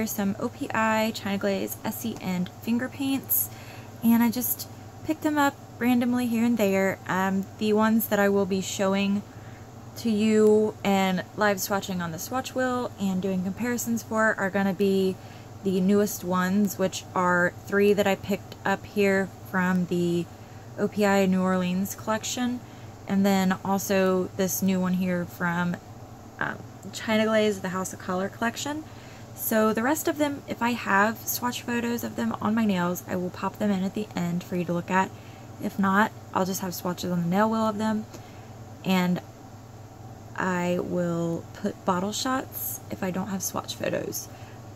here some OPI, China Glaze, ESSIE, and finger paints, and I just picked them up randomly here and there. The ones that I will be showing to you and live swatching on the swatch wheel and doing comparisons for are going to be the newest ones, which are 3 that I picked up here from the OPI New Orleans collection, and then also this new one here from China Glaze, the House of Color collection. So the rest of them, if I have swatch photos of them on my nails, I will pop them in at the end for you to look at. If not, I'll just have swatches on the nail wheel of them, and I will put bottle shots if I don't have swatch photos.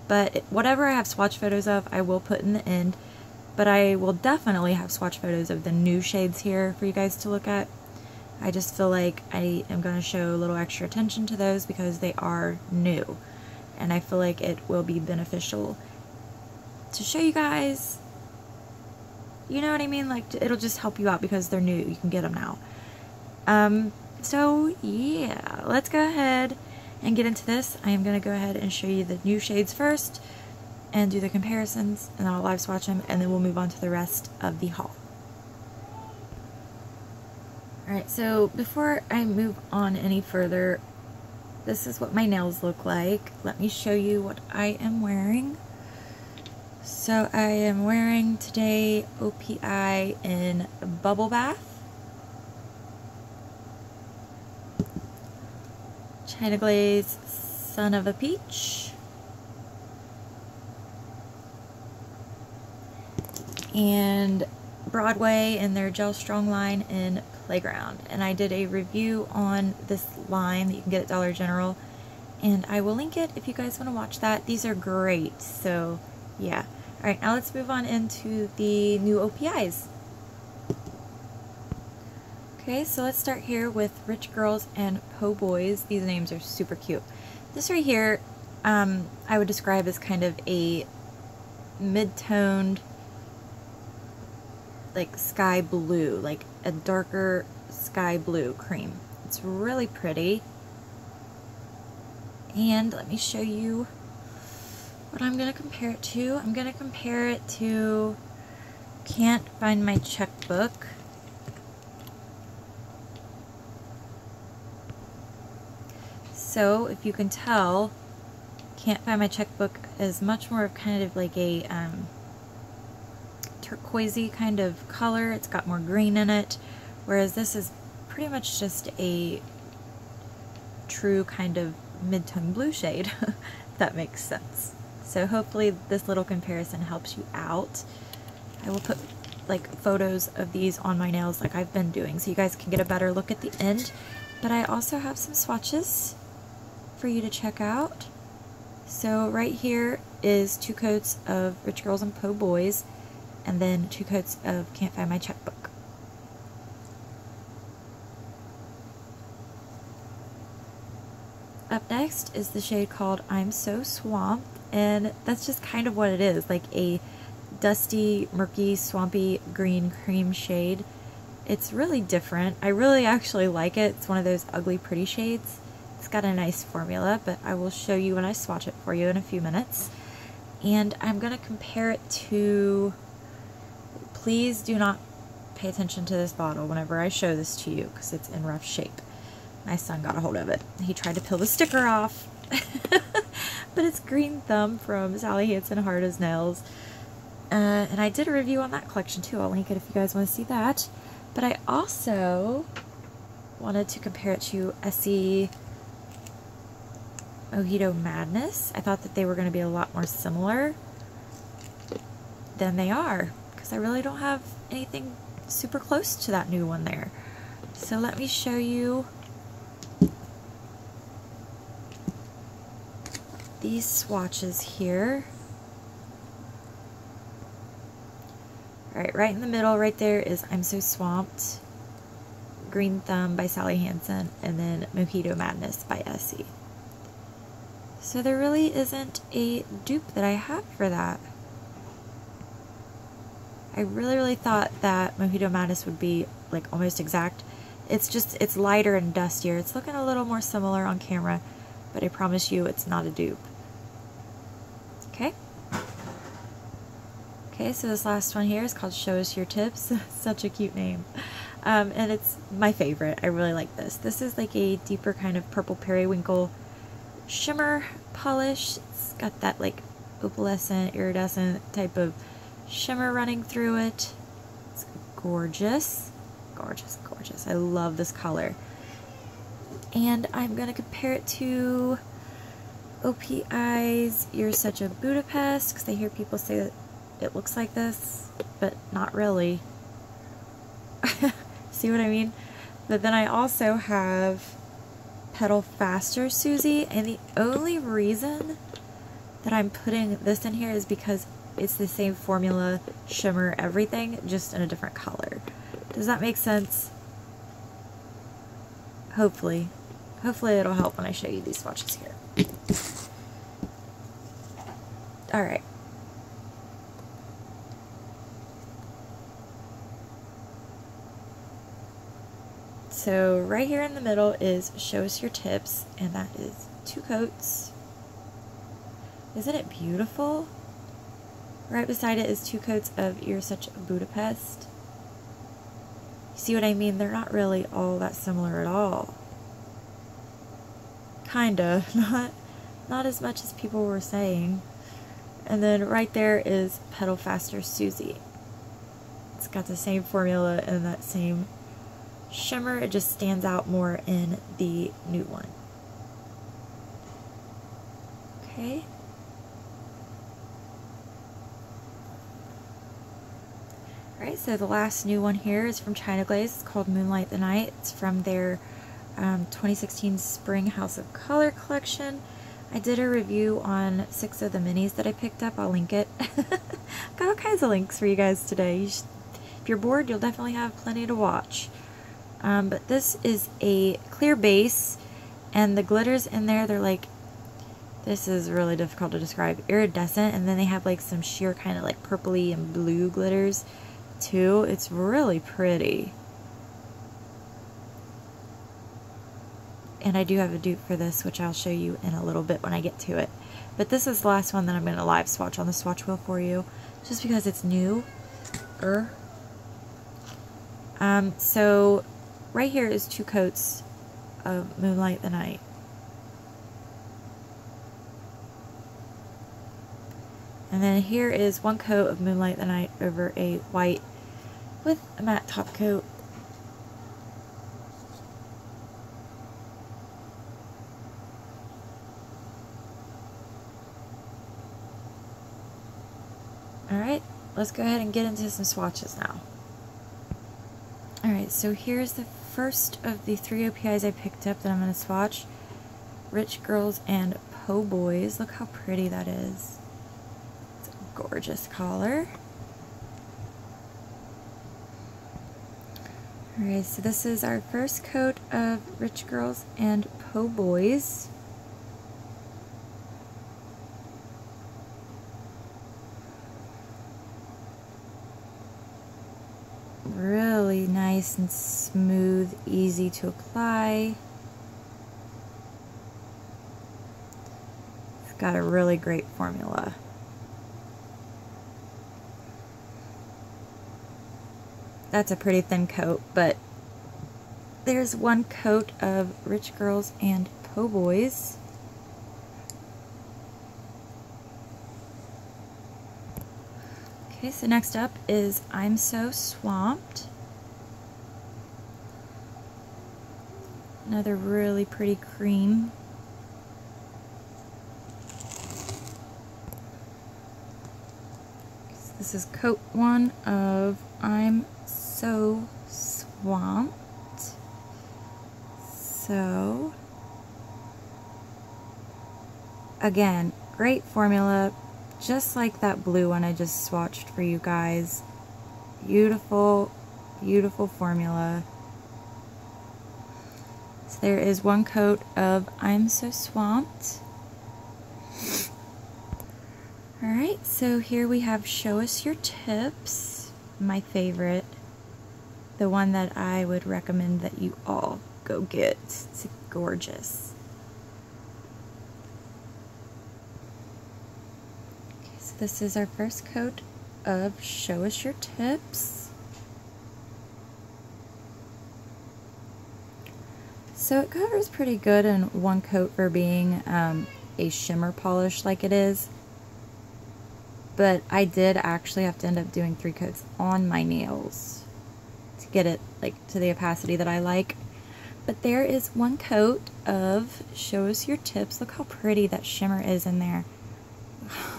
But whatever I have swatch photos of, I will put in the end. But I will definitely have swatch photos of the new shades here for you guys to look at. I just feel like I am going to show a little extra attention to those because they are new. And I feel like it will be beneficial to show you guys. You know what I mean? Like, it'll just help you out because they're new. You can get them now. So yeah, let's go ahead and get into this. I am going to go ahead and show you the new shades first and do the comparisons, and then I'll live swatch them, and then we'll move on to the rest of the haul. Alright, so before I move on any further, this is what my nails look like. Let me show you what I am wearing. So I am wearing today OPI in Bubble Bath, China Glaze, Son of a Peach, and Broadway in their Gel Strong line in Playground. And I did a review on this line that you can get at Dollar General, and I will link it if you guys want to watch that. These are great, so yeah. Alright, now let's move on into the new OPIs. Okay, so let's start here with Rich Girls and Po Boys. These names are super cute. This right here, I would describe as kind of a mid-toned, like sky blue, like a darker sky blue cream. It's really pretty. And let me show you what I'm going to compare it to. I'm going to compare it to Can't Find My Checkbook. So if you can tell, Can't Find My Checkbook is much more of kind of like a turquoisey kind of color. It's got more green in it, whereas this is pretty much just a true kind of mid-tone blue shade, if that makes sense. So hopefully this little comparison helps you out. I will put like photos of these on my nails like I've been doing so you guys can get a better look at the end. But I also have some swatches for you to check out. So right here is 2 coats of Rich Girls and Po Boys, and then 2 coats of Can't Find My Checkbook. Up next is the shade called I'm So Swamped, and that's just kind of what it is, like a dusty, murky, swampy green cream shade. It's really different. I really actually like it. It's one of those ugly pretty shades. It's got a nice formula, but I will show you when I swatch it for you in a few minutes. And I'm going to compare it to, please do not pay attention to this bottle whenever I show this to you because it's in rough shape. My son got a hold of it. He tried to peel the sticker off. But it's Green Thumb from Sally Hansen Hard as Nails. And I did a review on that collection too. I'll link it if you guys want to see that. But I also wanted to compare it to ESSIE Mojito Madness. I thought that they were going to be a lot more similar than they are, because I really don't have anything super close to that new one there. So let me show you these swatches here. Alright, right in the middle right there is I'm So Swamped, Green Thumb by Sally Hansen, and then Mojito Madness by ESSIE. So there really isn't a dupe that I have for that. I really thought that Mojito Madness would be like almost exact. It's just, it's lighter and dustier. It's looking a little more similar on camera, but I promise you it's not a dupe. Okay, Okay, so this last one here is called Show Us Your Tips. Such a cute name. And it's my favorite. I really like this. This is like a deeper kind of purple periwinkle shimmer polish. It's got that like opalescent, iridescent type of shimmer running through it. It's gorgeous. Gorgeous, gorgeous. I love this color. And I'm going to compare it to OPI's You're Such a Budapest, because I hear people say that it looks like this, but not really. See what I mean? But then I also have Pedal Faster SUZI, and the only reason that I'm putting this in here is because it's the same formula, shimmer, everything, just in a different color. Does that make sense? Hopefully. Hopefully it'll help when I show you these swatches here. Alright. So right here in the middle is Show Us Your Tips, and that is 2 coats. Isn't it beautiful? Right beside it is 2 coats of You're Such a Budapest. You see what I mean? They're not really all that similar at all. Kinda. Not as much as people were saying. And then right there is Pedal Faster SUZI. It's got the same formula and that same shimmer. It just stands out more in the nude one. Okay. Alright, so the last new one here is from China Glaze. It's called Moonlight the Night. It's from their 2016 Spring House of Color collection. I did a review on 6 of the minis that I picked up. I'll link it. Got all kinds of links for you guys today. If you're bored, you'll definitely have plenty to watch. But this is a clear base, and the glitters in there, they're like, this is really difficult to describe, iridescent, and then they have like some sheer kind of like purpley and blue glitters too. It's really pretty. And I do have a dupe for this, which I'll show you in a little bit when I get to it. But this is the last one that I'm going to live swatch on the swatch wheel for you, just because it's new. So right here is 2 coats of Moonlight the Night. And then here is 1 coat of Moonlight the Night over a white with a matte top coat. Alright, let's go ahead and get into some swatches now. Alright, so here's the first of the 3 OPIs I picked up that I'm going to swatch. Rich Girls and Po Boys. Look how pretty that is. It's a gorgeous color. Alright, so this is our first coat of Rich Girls and Po Boys. Really nice and smooth, easy to apply. It's got a really great formula. That's a pretty thin coat, but there's 1 coat of Rich Girls and Po Boys. Okay, so next up is I'm So Swamped. Another really pretty cream. So this is coat 1 of I'm So Swamped. So, again, great formula. Just like that blue one I just swatched for you guys. Beautiful, beautiful formula. So there is 1 coat of I'm So Swamped. Alright, so here we have Show Us Your Tips. My favorite. The one that I would recommend that you all go get. It's gorgeous. This is our first coat of Show Us Your Tips. So it covers pretty good in one coat for being a shimmer polish like it is. But I did actually have to end up doing 3 coats on my nails to get it like to the opacity that I like. But there is 1 coat of Show Us Your Tips. Look how pretty that shimmer is in there.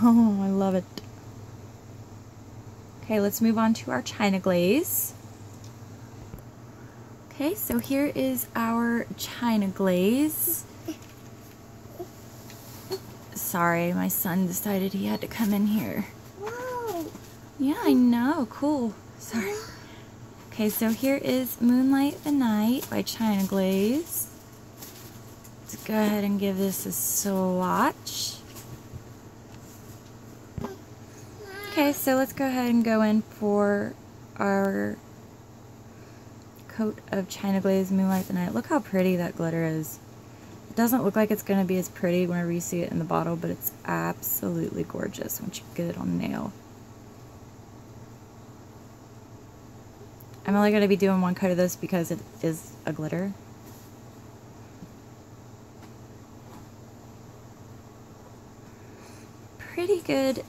Oh, I love it. Okay, let's move on to our China Glaze. Okay, so here is our China Glaze. Sorry, my son decided he had to come in here. Whoa. Yeah, I know. Cool. Sorry. Okay, so here is Moonlight the Night by China Glaze. Let's go ahead and give this a swatch. Okay, so let's go ahead and go in for our coat of China Glaze Moonlight the Night. Look how pretty that glitter is. It doesn't look like it's going to be as pretty whenever you see it in the bottle, but it's absolutely gorgeous once you get it on the nail. I'm only going to be doing 1 coat of this because it is a glitter. Pretty good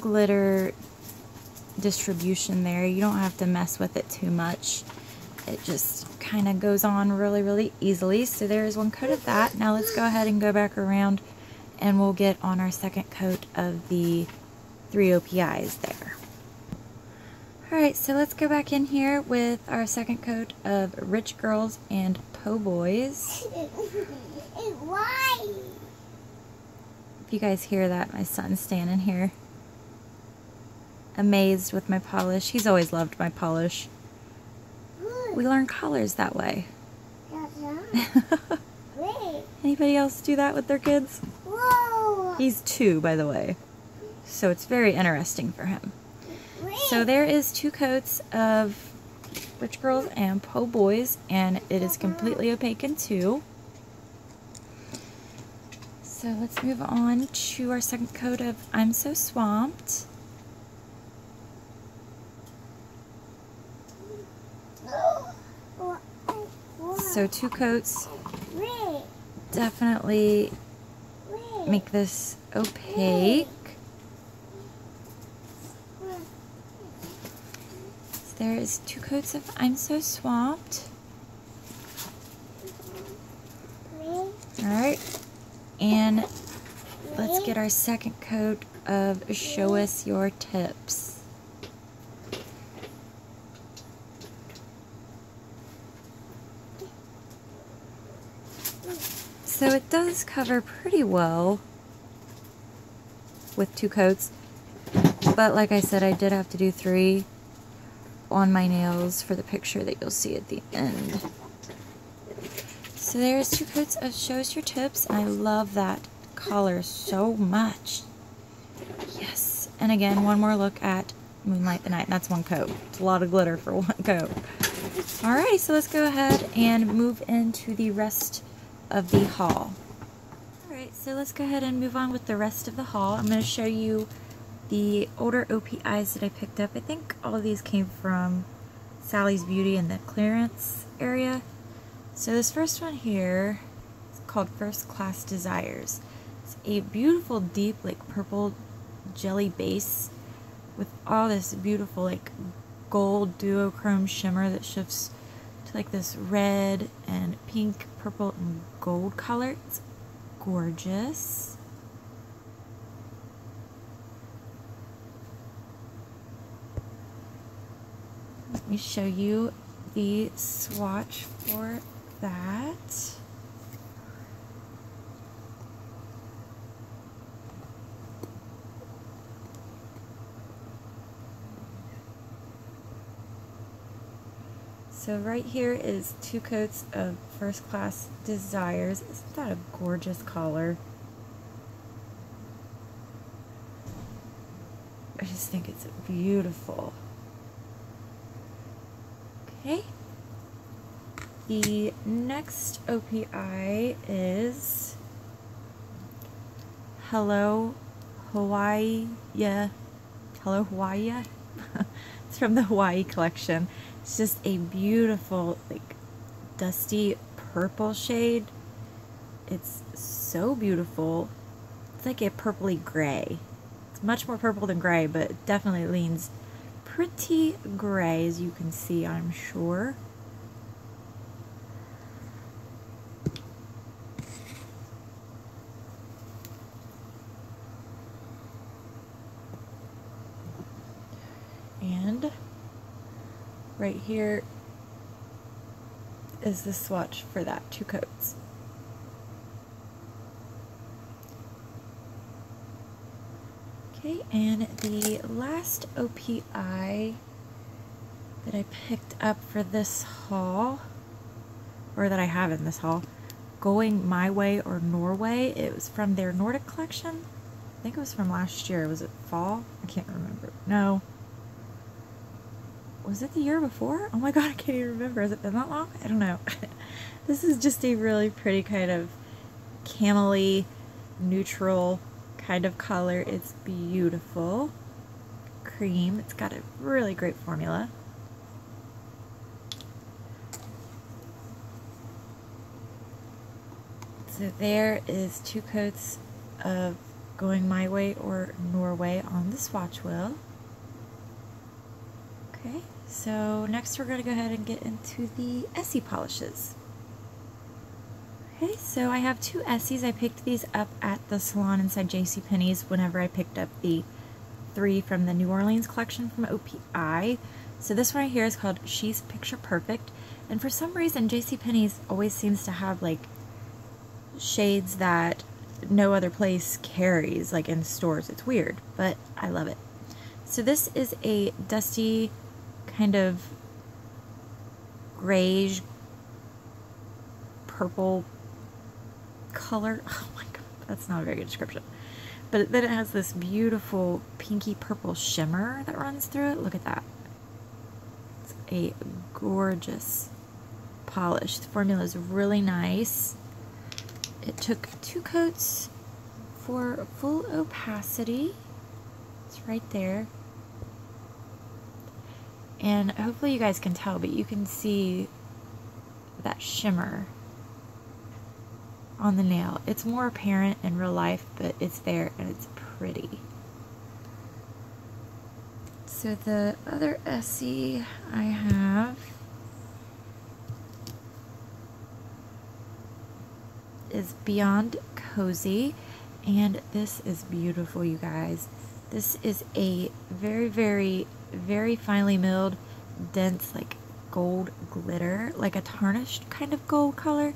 glitter distribution there. You don't have to mess with it too much. It just kind of goes on really, really easily. So there's 1 coat of that. Now let's go ahead and go back around and we'll get on our 2nd coat of the 3 OPIs there. Alright, so let's go back in here with our 2nd coat of Rich Girls and Po Boys. Why? If you guys hear that, my son's standing here amazed with my polish. He's always loved my polish. We learn colors that way. Anybody else do that with their kids? Whoa. He's 2, by the way, so it's very interesting for him. So there is 2 coats of Rich Girls and Po Boys, and it is completely opaque in 2. So let's move on to our 2nd coat of I'm So Swamped. So 2 coats definitely make this opaque. So there is 2 coats of I'm So Swamped. Alright, and let's get our 2nd coat of Show Us Your Tips. So it does cover pretty well with 2 coats, but like I said, I did have to do 3 on my nails for the picture that you'll see at the end. So there's 2 coats of Show Us Your Tips, and I love that color so much. Yes, and again, 1 more look at Moonlight the Night, and that's 1 coat. It's a lot of glitter for 1 coat. Alright, so let's go ahead and move into the rest of the haul. Alright, so let's go ahead and move on with the rest of the haul. I'm going to show you the older OPIs that I picked up. I think all of these came from Sally's Beauty in the clearance area. So this first one here is called First Class Desires. It's a beautiful deep like purple jelly base with all this beautiful like gold duochrome shimmer that shifts to like this red and pink, purple, and gold color. It's gorgeous. Let me show you the swatch for that. So right here is 2 coats of First Class Desires. Isn't that a gorgeous color? I just think it's beautiful. Okay. The next OPI is Hello Hawaii. Yeah. Hello Hawaii. It's from the Hawaii collection. It's just a beautiful, like, dusty purple shade. It's so beautiful. It's like a purpley gray. It's much more purple than gray, but it definitely leans pretty gray, as you can see, I'm sure. And right here is the swatch for that, 2 coats. Okay, and the last OPI that I picked up for this haul, or that I have in this haul, Going My Way or Norway. It was from their Nordic collection. I think it was from last year. Was it fall? I can't remember. No. Was it the year before? Oh my god, I can't even remember. Has it been that long? I don't know. This is just a really pretty kind of camely, neutral kind of color. It's beautiful. Cream. It's got a really great formula. So there is 2 coats of Going My Way or Norway on the swatch wheel. Okay, so next we're going to go ahead and get into the ESSIE polishes. Okay, so I have 2 ESSIEs. I picked these up at the salon inside JCPenney's whenever I picked up the 3 from the New Orleans collection from OPI. So this one right here is called She's Picture Perfect, and for some reason JCPenney's always seems to have like shades that no other place carries, like in stores. It's weird, but I love it. So this is a dusty kind of grayish purple color. Oh my god, that's not a very good description. But then it has this beautiful pinky purple shimmer that runs through it. Look at that. It's a gorgeous polish. The formula is really nice. It took 2 coats for full opacity. It's right there. And hopefully you guys can tell, but you can see that shimmer on the nail. It's more apparent in real life, but it's there and it's pretty. So the other ESSIE I have is Beyond Cozy, and this is beautiful, you guys. This is a very, very, very finely milled, dense, like gold glitter, like a tarnished kind of gold color,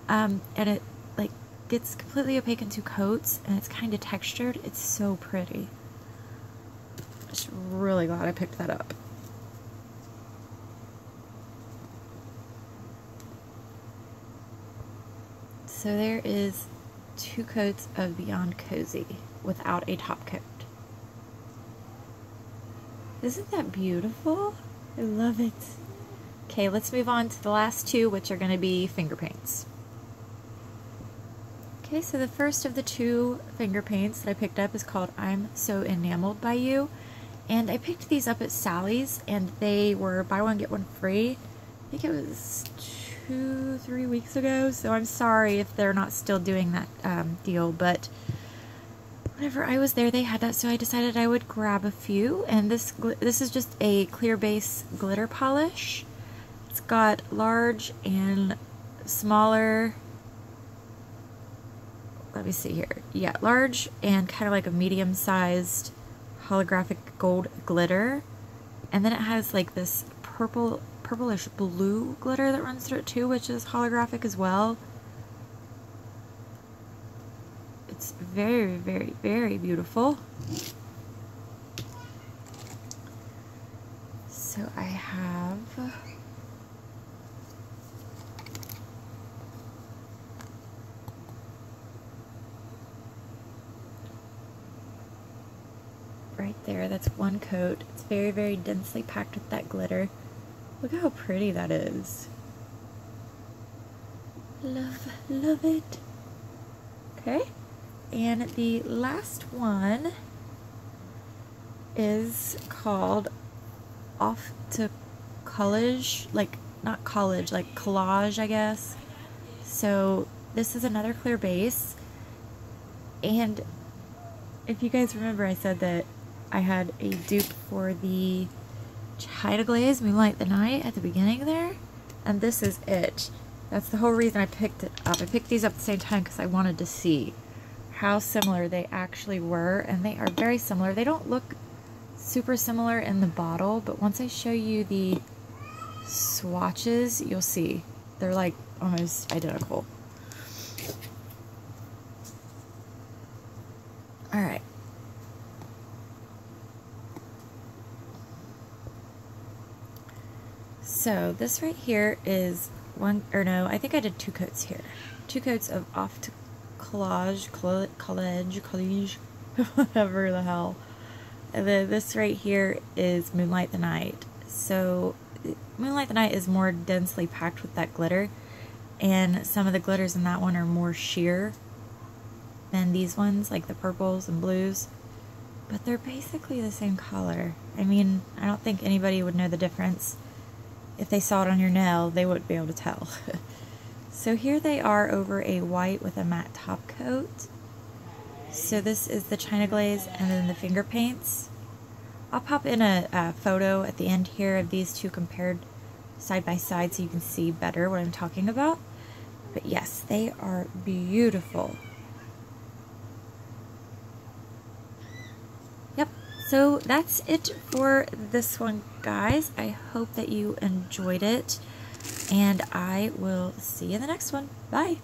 and it like gets completely opaque in 2 coats, and it's kind of textured. It's so pretty. I'm just really glad I picked that up. So there is 2 coats of Beyond Cozy without a top coat. Isn't that beautiful? I love it. Okay, let's move on to the last 2, which are going to be finger paints. Okay, so the first of the 2 finger paints that I picked up is called I'm So Enameled by You. And I picked these up at Sally's, and they were buy one, get one free. I think it was 2-3 weeks ago, so I'm sorry if they're not still doing that deal, but whenever I was there they had that, so I decided I would grab a few. And this is just a clear base glitter polish. It's got large and smaller, let me see here, yeah, large and kind of like a medium sized holographic gold glitter, and then it has like this purplish blue glitter that runs through it too, which is holographic as well. It's very, very, very beautiful. So I have right there, that's 1 coat. It's very, very densely packed with that glitter. Look how pretty that is. Love, love it. Okay. And the last one is called Off to Collage, like not college, like collage, I guess. So this is another clear base, and if you guys remember, I said that I had a dupe for the China Glaze Moonlight the Night at the beginning there, and this is it. That's the whole reason I picked it up. I picked these up at the same time because I wanted to see how similar they actually were, and they are very similar. They don't look super similar in the bottle, but once I show you the swatches, you'll see. They're like almost identical. Alright. So this right here is one, or no, I think I did 2 coats here. 2 coats of Off to Collage, whatever the hell. And then this right here is Moonlight the Night. So Moonlight the Night is more densely packed with that glitter, and some of the glitters in that one are more sheer than these ones, like the purples and blues, but they're basically the same color. I mean, I don't think anybody would know the difference. If they saw it on your nail, they wouldn't be able to tell. So here they are over a white with a matte top coat. So this is the China Glaze and then the finger paints. I'll pop in a photo at the end here of these two compared side by side so you can see better what I'm talking about. But yes, they are beautiful. Yep, so that's it for this one, guys. I hope that you enjoyed it, and I will see you in the next one. Bye!